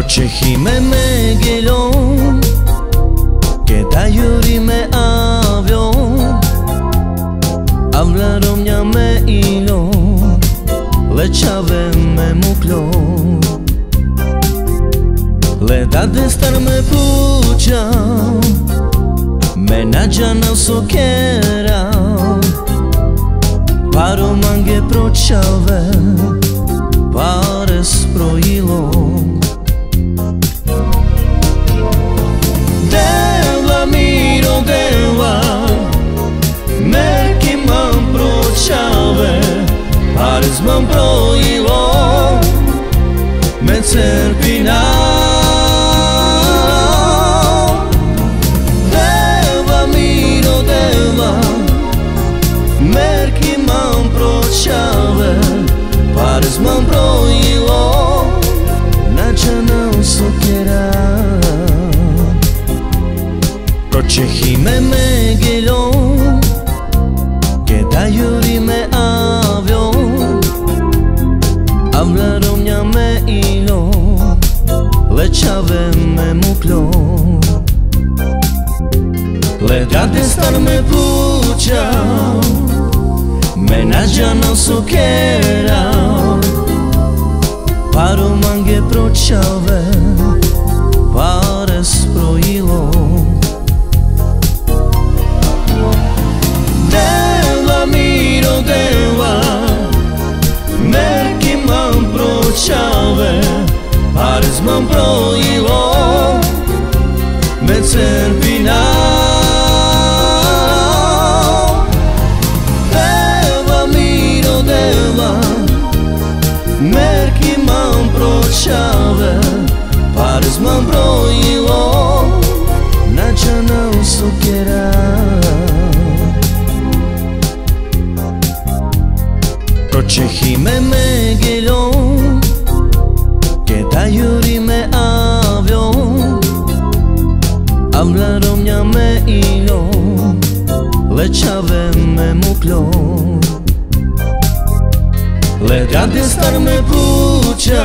Proçehi me gelon que ta yuri me avion Avlarom nja me ilon Leçave me muklon Le da destar me puća Me nađa na sokera Paro mange pročave Pare sprojilom Deva miro deva Merki mam pročave Pare zmam projilom Me cerpina Deva miro deva Merki mam pročave Pare zmam projilom Nađa na sokera Proçehi me gelon que ta yuri me avion Avlarom nja me ilon Leçave me muklon Le da destar me puća Me nađa na sokera Paro mange pročave Pare sprojilom Deva miro deva Merki mam pročave Pare zmam projilom Me cerpina Deva miro deva Merki mam pročave Pare zmam projilom Nađa na sokera Proçehi me gelon que ta yuri me avion Avlarom nja me ilon Leçave me muklon Le da destar me puća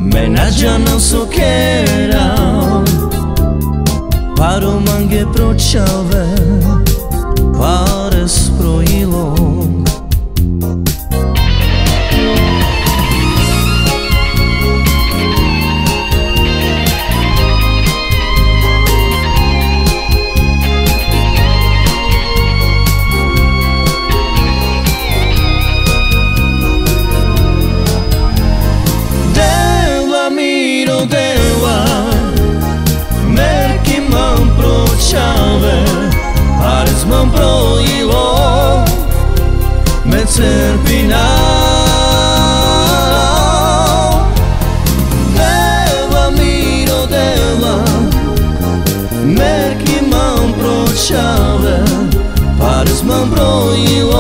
Me nađa na sokera Paro mange pročave Pare sprojilom Deva Merki mam pročave Pare zmam projilom Me cerpina Deva miro deva Merki mam pročave Pare zmam projilom